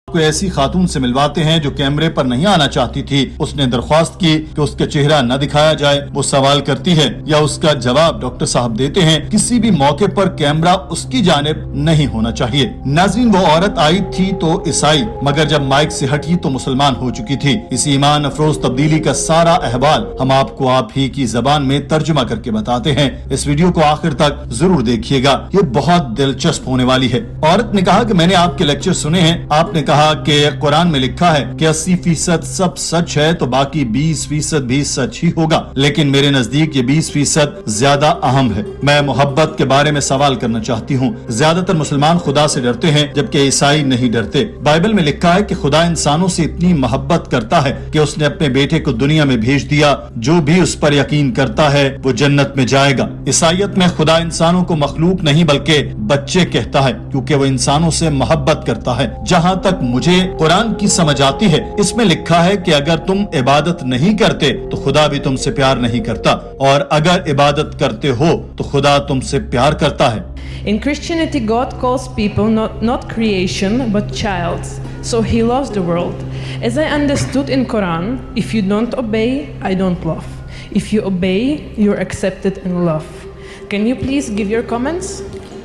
کو ایسی خاتون سے ملواتے ہیں جو کیمرے پر نہیں آنا چاہتی تھی۔ اس نے درخواست کی کہ اس کے چہرہ نہ دکھایا جائے۔ وہ سوال کرتی ہے یا اس کا جواب ڈاکٹر صاحب دیتے ہیں، کسی بھی موقع پر کیمرہ اس کی جانب نہیں ہونا چاہیے۔ ناظرین، وہ عورت آئی تھی تو عیسائی، مگر جب مائک سے ہٹی تو مسلمان ہو چکی تھی۔ اس ایمان افروز تبدیلی کا سارا احوال ہم آپ کو آپ ہی کی زبان میں ترجمہ کر کے بتاتے ہیں۔ اس ویڈیو کو آخر تک ضرور دیکھیے گا، یہ بہت دلچسپ ہونے والی ہے۔ عورت نے کہا کہ میں نے آپ کے لیکچر سنے ہیں، آپ نے کہا کہ قرآن میں لکھا ہے کہ 80% سب سچ ہے تو باقی 20% بھی سچ ہی ہوگا، لیکن میرے نزدیک یہ 20% زیادہ اہم ہے۔ میں محبت کے بارے میں سوال کرنا چاہتی ہوں۔ زیادہ تر مسلمان خدا سے ڈرتے ہیں جبکہ عیسائی نہیں ڈرتے۔ بائبل میں لکھا ہے کہ خدا انسانوں سے اتنی محبت کرتا ہے کہ اس نے اپنے بیٹے کو دنیا میں بھیج دیا، جو بھی اس پر یقین کرتا ہے وہ جنت میں جائے گا۔ عیسائیت میں خدا انسانوں کو مخلوق نہیں بلکہ بچے کہتا ہے، کیونکہ وہ انسانوں سے محبت کرتا ہے۔ جہاں تک مجھے قرآن کی سمجھ آتی ہے، اس میں لکھا ہے کہ اگر تم عبادت نہیں کرتے تو خدا بھی تم سے پیار نہیں کرتا، اور اگر عبادت کرتے ہو تو خدا تم سے پیار کرتا ہے۔ In Christianity, God calls people not creation but childs, so He loves the world. As I understood in Quran, if you don't obey, I don't love. If you obey, you're accepted and loved. Can you please give your comments?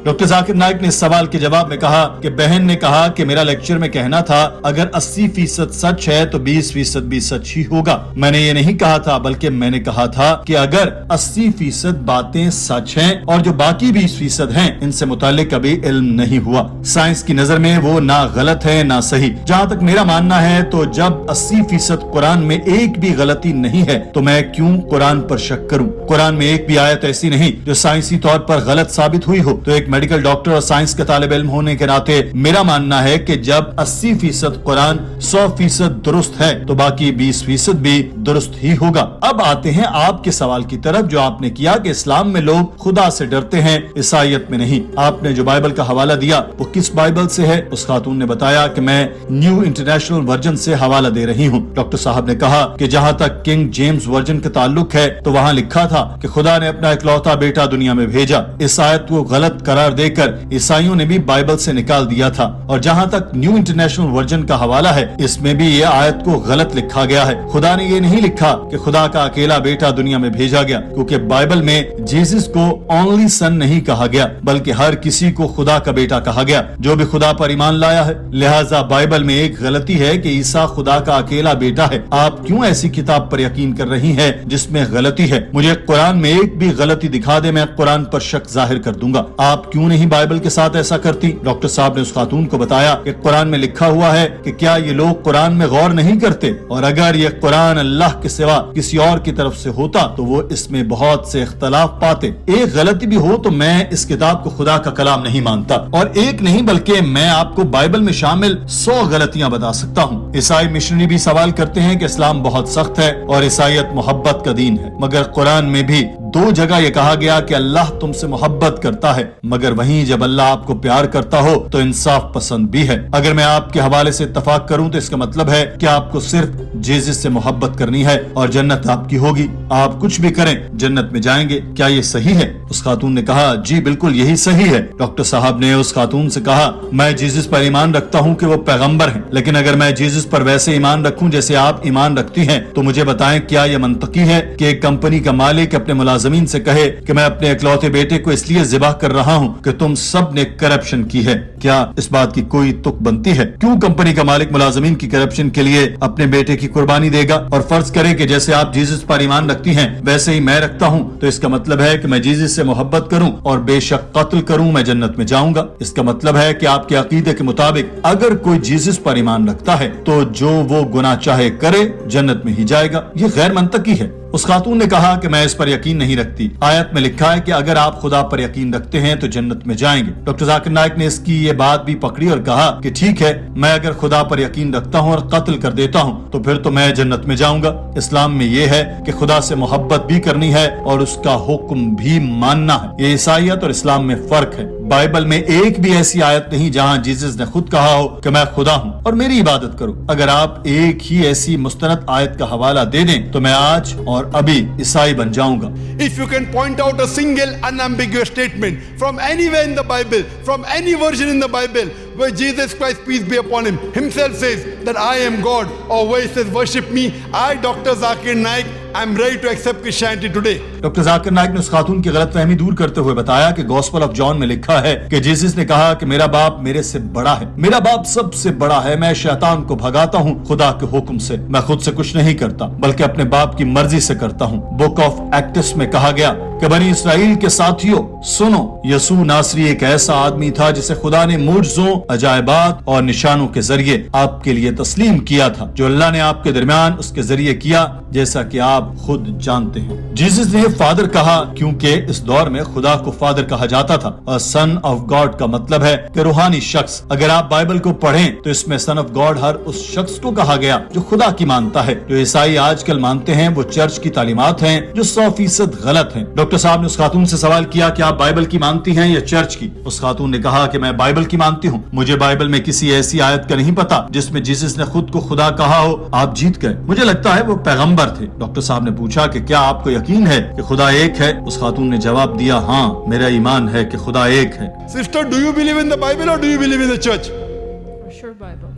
Doctor Zakir Naik نے اس سوال کے جواب میں کہا کہ بہن نے کہا کہ میرا لیکچر میں کہنا تھا اگر 80% سچ ہے تو 20% بھی سچ ہی ہوگا۔ میں نے یہ نہیں کہا تھا، بلکہ میں نے کہا تھا کہ اگر 80% باتیں سچ ہیں اور جو باقی 20% ہیں ان سے متعلق کبھی علم نہیں ہوا۔ سائنس کی نظر میں وہ نہ غلط ہے نہ صحیح۔ جہاں تک میرا ماننا ہے تو جب 80% قرآن میں ایک بھی غلطی نہیں ہے تو میں کیوں قرآن پر شک کروں؟ قرآن میں ایک بھی آیت ایسی نہیں جو سائنسی طور پر غلط ثابت ہوئی ہو۔ تو ایک میڈیکل ڈاکٹر اور سائنس کا طالب علم ہونے کے ناطے میرا ماننا ہے کہ جب 80% قرآن 100% درست ہے تو باقی 20% بھی درست ہی ہوگا۔ اب آتے ہیں آپ کے سوال کی طرف جو آپ نے کیا کہ اسلام میں لوگ خدا سے ڈرتے ہیں، عیسائیت میں نہیں۔ آپ نے جو بائبل کا حوالہ دیا وہ کس بائبل سے ہے؟ اس خاتون نے بتایا کہ میں نیو انٹرنیشنل ورژن سے حوالہ دے رہی ہوں۔ ڈاکٹر صاحب نے کہا کہ جہاں تک کنگ جیمز ورژن کا تعلق ہے تو وہاں لکھا تھا کہ خدا نے اپنا اکلوتا بیٹا دنیا میں بھیجا۔ اس آیت کو غلط قرار دے کر عیسائیوں نے بھی بائبل سے نکال دیا تھا، اور جہاں تک نیو انٹرنیشنل ورژن کا حوالہ ہے اس میں بھی یہ آیت کو غلط لکھا گیا ہے۔ خدا نے یہ نہیں لکھا کہ خدا کا اکیلا بیٹا دنیا میں بھیجا گیا، کیونکہ بائبل میں جیسس کو اونلی سن نہیں کہا گیا بلکہ ہر کسی کو خدا کا بیٹا کہا گیا جو بھی خدا پر ایمان لایا ہے۔ لہٰذا بائبل میں ایک غلطی ہے کہ عیسیٰ خدا کا اکیلا بیٹا ہے۔ آپ کیوں ایسی کتاب پر یقین کر رہی ہیں جس میں غلطی ہے؟ مجھے قرآن میں ایک بھی غلطی دکھا دے، میں قرآن پر شک ظاہر کر دوں گا۔ آپ کیوں نہیں بائبل کے ساتھ ایسا کرتی؟ ڈاکٹر صاحب نے اس خاتون کو بتایا کہ قرآن میں لکھا ہوا ہے کہ کیا یہ لوگ قرآن میں غور نہیں کرتے، اور اگر یہ قرآن اللہ کے سوا کسی اور کی طرف سے ہوتا تو وہ اس میں بہت سے اختلاف پاتے۔ ایک غلطی بھی ہو تو میں اس کتاب کو خدا کا کلام نہیں مانتا، اور ایک نہیں بلکہ میں آپ کو بائبل میں شامل 100 غلطیاں بتا سکتا ہوں۔ عیسائی مشنری بھی سوال کرتے ہیں کہ اسلام بہت سخت ہے اور عیسائیت محبت کا دین ہے، مگر قرآن میں بھی 2 جگہ یہ کہا گیا کہ اللہ تم سے محبت کرتا ہے، مگر وہیں جب اللہ آپ کو پیار کرتا ہو تو انصاف پسند بھی ہے۔ اگر میں آپ کے حوالے سے اتفاق کروں تو اس کا مطلب ہے کہ آپ کو صرف جیسس سے محبت کرنی ہے اور جنت آپ کی ہوگی۔ آپ کچھ بھی کریں جنت میں جائیں گے۔ کیا یہ صحیح ہے؟ اس خاتون نے کہا جی بالکل یہی صحیح ہے۔ ڈاکٹر صاحب نے اس خاتون سے کہا میں جیسس پر ایمان رکھتا ہوں کہ وہ پیغمبر ہیں، لیکن اگر میں جیسس پر ویسے ایمان رکھوں جیسے آپ ایمان رکھتی ہیں تو مجھے بتائیں کیا یہ منطقی ہے کہ ایک کمپنی کا مالک اپنے ملازمین سے کہے کہ میں اپنے اکلوتے بیٹے کو اس لیے ذبح کر رہا ہوں کہ تم سب نے کرپشن کی ہے؟ کیا اس بات کی کوئی تک بنتی ہے؟ کیوں کمپنی کا مالک ملازمین کی کرپشن کے لیے اپنے بیٹے کی قربانی دے گا؟ اور فرض کرے کہ جیسے آپ جیسس پر ایمان رکھتی ہیں ویسے ہی میں رکھتا ہوں، تو اس کا مطلب ہے کہ میں جیسس سے محبت کروں اور بے شک قتل کروں میں جنت میں جاؤں گا۔ اس کا مطلب ہے کہ آپ کے عقیدے کے مطابق اگر کوئی جیسس پر ایمان رکھتا ہے تو جو وہ گناہ چاہے کرے جنت میں ہی جائے گا۔ یہ غیر منطقی ہے۔ اس خاتون نے کہا کہ میں اس پر یقین نہیں رکھتی۔ آیت میں لکھا ہے کہ اگر آپ خدا پر یقین رکھتے ہیں تو جنت میں جائیں گے۔ ڈاکٹر ذاکر نائک نے اس کی یہ بات بھی پکڑی اور کہا کہ ٹھیک ہے، میں اگر خدا پر یقین رکھتا ہوں اور قتل کر دیتا ہوں تو پھر تو میں جنت میں جاؤں گا۔ اسلام میں یہ ہے کہ خدا سے محبت بھی کرنی ہے اور اس کا حکم بھی ماننا ہے۔ یہ عیسائیت اور اسلام میں فرق ہے۔ بائبل میں ایک بھی ایسی آیت نہیں جہاں جیسس نے خود کہا ہو کہ میں خدا ہوں اور میری عبادت کرو۔ اگر آپ ایک ہی ایسی مستند آیت کا حوالہ دے دیں تو میں آج اور اور ابھی عیسائی بن جاؤں گا. If you can point out a single unambiguous statement from anywhere in the Bible, from any version in the Bible, where Jesus Christ, peace be upon him, himself says that I am God, or where he says worship me, I, Dr. Zakir Naik, I am ready to accept Christianity today. Doctor Zakir Naik نے اس خاتون کی غلط فہمی دور کرتے ہوئے بتایا کہ گوسپل آف جان میں لکھا ہے کہ جیسس نے کہا کہ میرا باپ میرے سے بڑا ہے, میرا باپ سب سے بڑا ہے, میں شیطان کو بھگاتا ہوں خدا کے حکم سے, میں خود سے کچھ نہیں کرتا بلکہ اپنے باپ کی مرضی سے کرتا ہوں. بک آف ایکٹس میں کہا گیا کہ بنی اسرائیل کے ساتھیوں سنو, یسوع ناصری ایک ایسا آدمی تھا جسے خدا نے معجزوں, عجائبات اور نشانوں کے ذریعے آپ کے لیے تسلیم کیا تھا, جو اللہ نے آپ کے درمیان اس کے ذریعے کیا, جیسا کہ آپ خود جانتے ہیں. جیسس نے فادر کہا کیونکہ اس دور میں خدا کو فادر کہا جاتا تھا, اور سن آف گاڈ کا مطلب ہے کہ روحانی شخص. اگر آپ بائبل کو پڑھیں تو اس میں سن آف گاڈ ہر اس شخص کو کہا گیا جو خدا کی مانتا ہے. جو عیسائی آج کل مانتے ہیں وہ چرچ کی تعلیمات ہیں جو 100% غلط ہیں. ڈاکٹر صاحب نے اس خاتون سے سوال کیا کہ آپ بائبل کی مانتی ہیں یا چرچ کی؟ اس خاتون نے کہا کہ میں بائبل کی مانتی ہوں, مجھے بائبل میں کسی ایسی آیت کا نہیں پتا جس میں جیسس نے خود کو خدا کہا ہو. آپ جیت گئے, مجھے لگتا ہے وہ پیغمبر تھے. ڈاکٹر صاحب نے پوچھا کہ کیا آپ کو یقین ہے کہ خدا ایک ہے؟ اس خاتون نے جواب دیا, ہاں میرا ایمان ہے کہ خدا ایک ہے. Sister, do you believe in the Bible or do you believe in the church? For sure, Bible.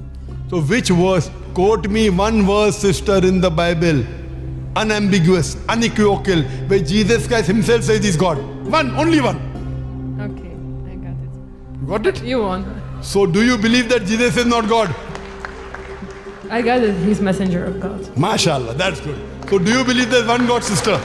So which verse? Quote me one verse, sister, in the Bible, unambiguous, unequivocal, where Jesus Christ himself says he's God. One, only one. Okay, I got it. You got it? You won. So do you believe that Jesus is not God? I got it. He's messenger of God. MashaAllah, that's good. So do you believe there's one God, sister?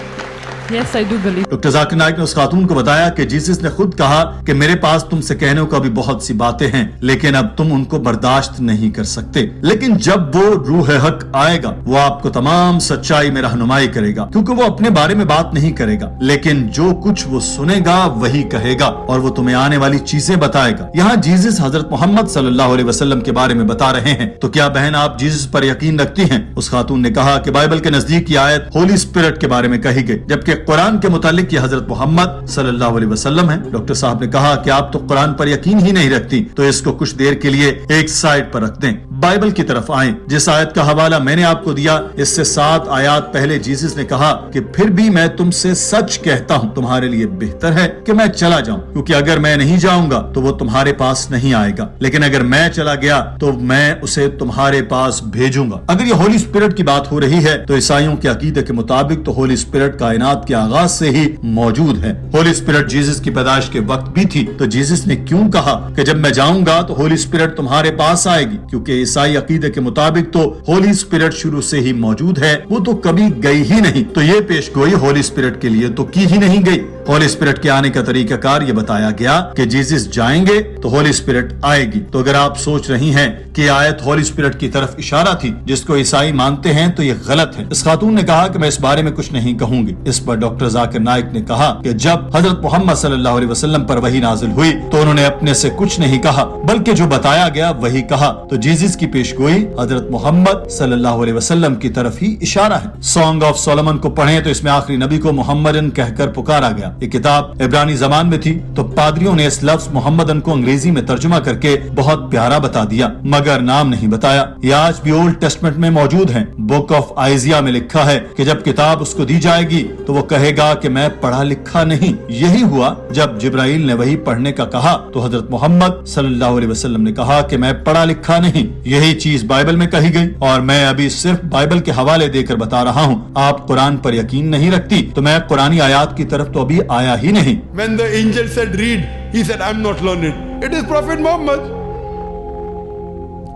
Yes, I do believe. Doctor Zakir Naik نے اس خاتون کو بتایا کہ Jesus نے خود کہا کہ میرے پاس تم سے کہنے کو ابھی بہت سی باتیں ہیں لیکن اب تم ان کو برداشت نہیں کر سکتے, لیکن جب وہ روح حق آئے گا وہ آپ کو تمام سچائی میں رہنمائی کرے گا, کیونکہ وہ اپنے بارے میں بات نہیں کرے گا لیکن جو کچھ وہ سنے گا وہی کہے گا اور وہ تمہیں آنے والی چیزیں بتائے گا. یہاں جیسس حضرت محمد صلی اللہ علیہ وسلم کے بارے میں بتا رہے ہیں, تو کیا بہن آپ جیسس پر یقین رکھتی ہیں؟ اس خاتون نے کہا کہ بائبل کے نزدیک یہ آیت ہولی اسپرٹ کے بارے میں کہی گئی جبکہ قرآن کے متعلق یہ حضرت محمد صلی اللہ علیہ وسلم ہے. ڈاکٹر صاحب نے کہا کہ آپ تو قرآن پر یقین ہی نہیں رکھتی, تو اس کو کچھ دیر کے لیے ایک سائڈ پر رکھ دیں, بائبل کی طرف آئیں. جس آیت کا حوالہ میں نے آپ کو دیا اس سے 7 آیات پہلے جیسس نے کہا کہ پھر بھی میں تم سے سچ کہتا ہوں تمہارے لیے بہتر ہے کہ میں چلا جاؤں, کیونکہ اگر میں نہیں جاؤں گا تو وہ تمہارے پاس نہیں آئے گا, لیکن اگر میں چلا گیا تو میں اسے تمہارے پاس بھیجوں گا. اگر یہ ہولی اسپرٹ کی بات ہو رہی ہے تو عیسائیوں کے عقیدے کے مطابق تو ہولی اسپرٹ کائنات کے آغاز سے ہی موجود ہے. ہولی اسپرٹ جیسس کی پیدائش کے وقت بھی تھی, تو جیسس نے کیوں کہا کہ جب میں جاؤں گا تو ہولی اسپرٹ تمہارے پاس آئے گی؟ کیونکہ عیسائی عقیدے کے مطابق تو ہولی اسپرٹ شروع سے ہی موجود ہے, وہ تو کبھی گئی ہی نہیں, تو یہ پیش گوئی ہولی اسپرٹ کے لیے تو کی ہی نہیں گئی. ہولی اسپرٹ کے آنے کا طریقہ کار یہ بتایا گیا کہ جیسس جائیں گے تو ہولی اسپرٹ آئے گی. تو اگر آپ سوچ رہی ہیں کہ یہ آیت ہولی اسپرٹ کی طرف اشارہ تھی جس کو عیسائی مانتے ہیں تو یہ غلط ہے. اس خاتون نے کہا کہ میں اس بارے میں کچھ نہیں کہوں گی. اس پر ڈاکٹر ذاکر نائک نے کہا کہ جب حضرت محمد صلی اللہ علیہ وسلم پر وحی نازل ہوئی تو انہوں نے اپنے سے کچھ نہیں کہا بلکہ جو بتایا گیا وہی کہا, تو جیسس کی پیش گوئی حضرت محمد صلی اللہ علیہ وسلم کی طرف ہی اشارہ ہے. سانگ آف سولومن کو پڑھیں تو اس میں آخری نبی کو محمدن کہہ کر پکارا گیا. یہ کتاب عبرانی زبان میں تھی تو پادریوں نے اس لفظ محمدن کو انگریزی میں ترجمہ کر کے بہت پیارا بتا دیا مگر نام نہیں بتایا. یہ آج بھی اولڈ ٹیسٹمنٹ میں موجود ہیں. بک آف آئزیا میں لکھا ہے کہ جب کتاب اس کو دی جائے گی تو وہ کہے گا کہ میں پڑھا لکھا نہیں. یہی ہوا جب جبرائیل نے وہی پڑھنے کا کہا تو حضرت محمد صلی اللہ علیہ وسلم نے کہا کہ میں پڑھا لکھا نہیں. یہی چیز بائبل میں کہی گئی اور میں ابھی صرف بائبل کے حوالے دے کر بتا رہا ہوں. آپ قرآن پر یقین نہیں رکھتی تو میں قرآنی آیات کی طرف تو ابھی آیا ہی نہیں. When the angel said read, he said I'm not learned. It is Prophet Muhammad.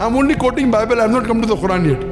I'm only quoting Bible. I'm not come to the Quran yet.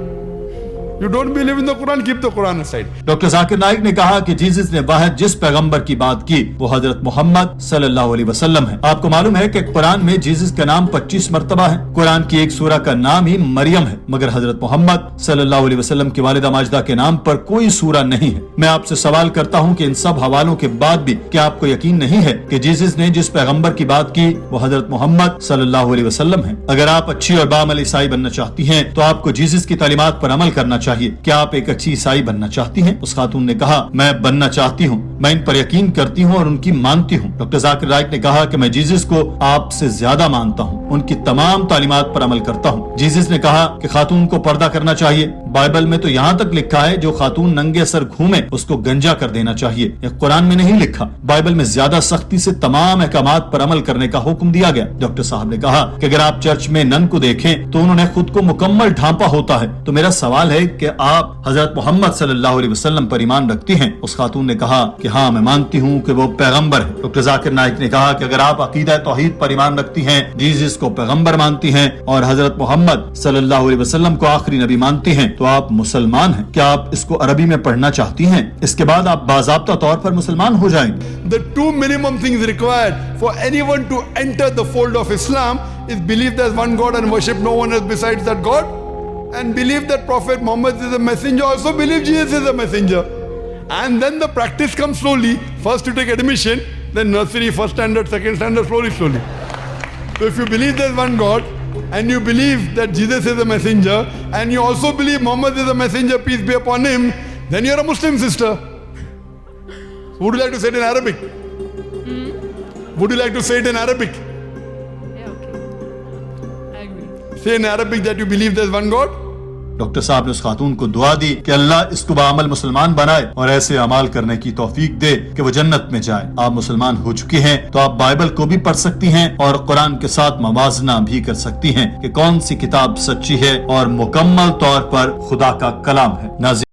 You don't believe in the Quran, keep the Quran aside. Doctor Zakir Naik نے کہا کہ Jesus نے واحد جس پیغمبر کی بات کی وہ حضرت محمد صلی اللہ علیہ وسلم ہے. آپ کو معلوم ہے کہ قرآن میں جیسس کا نام 25 مرتبہ ہے. قرآن کی ایک سورہ کا نام ہی مریم ہے مگر حضرت محمد صلی اللہ علیہ وسلم کی والدہ ماجدہ کے نام پر کوئی سورہ نہیں ہے. میں آپ سے سوال کرتا ہوں کہ ان سب حوالوں کے بعد بھی کیا آپ کو یقین نہیں ہے کہ جیسس نے جس پیغمبر کی بات کی وہ حضرت محمد صلی اللہ علیہ وسلم ہے؟ اگر آپ اچھی اور بعمل عیسائی بننا چاہتی ہیں تو آپ کو جیسس کی تعلیمات پر عمل کرنا چاہیے. کیا آپ ایک اچھی عیسائی بننا چاہتی ہیں؟ اس خاتون نے کہا میں بننا چاہتی ہوں, میں ان پر یقین کرتی ہوں اور ان کی مانتی ہوں. ڈاکٹر ذاکر نائک نے کہا کہ میں جیسس کو آپ سے زیادہ مانتا ہوں, ان کی تمام تعلیمات پر عمل کرتا ہوں. جیسس نے کہا کہ خاتون کو پردہ کرنا چاہیے. بائبل میں تو یہاں تک لکھا ہے جو خاتون ننگے سر گھومے اس کو گنجا کر دینا چاہیے. یہ قرآن میں نہیں لکھا. بائبل میں زیادہ سختی سے تمام احکامات پر عمل کرنے کا حکم دیا گیا. ڈاکٹر صاحب نے کہا کہ اگر آپ چرچ میں نن کو دیکھیں تو انہوں نے خود کو مکمل ڈھانپا ہوتا ہے. تو میرا سوال ہے کہ آپ حضرت محمد صلی اللہ علیہ وسلم پر ایمان رکھتی ہیں؟ اس خاتون نے کہا کہ ہاں میں مانتی ہوں کہ وہ پیغمبر ہے. ڈاکٹر ذاکر نائک نے کہا کہ اگر آپ عقیدہ توحید پر ایمان رکھتی ہیں، جیزس کو پیغمبر مانتی ہیں اور حضرت محمد صلی اللہ علیہ وسلم کو آخری نبی مانتی ہیں تو آپ مسلمان ہیں. کیا آپ اس کو عربی میں پڑھنا چاہتی ہیں؟ اس کے بعد آپ باضابطہ طور پر مسلمان ہو جائیں. The two minimum things required for anyone to enter the fold of Islam is believe there's one God and worship no one else besides that God, and believe that Prophet Muhammad is a messenger, also believe Jesus is a messenger. And then the practice comes slowly. First you take admission, then nursery, first standard, second standard, slowly. So if you believe there's one God, and you believe that Jesus is a messenger, and you also believe Muhammad is a messenger, peace be upon him, then you're a Muslim, sister. Would you like to say it in Arabic? Would you like to say it in Arabic? Yeah, okay. I agree. Say in Arabic that you believe there's one God. Doctor صاحب نے اس خاتون کو دعا دی کہ اللہ اس کو بعمل مسلمان بنائے اور ایسے اعمال کرنے کی توفیق دے کہ وہ جنت میں جائے. آپ مسلمان ہو چکی ہیں تو آپ بائبل کو بھی پڑھ سکتی ہیں اور قرآن کے ساتھ موازنہ بھی کر سکتی ہیں کہ کون سی کتاب سچی ہے اور مکمل طور پر خدا کا کلام ہے. ناظرین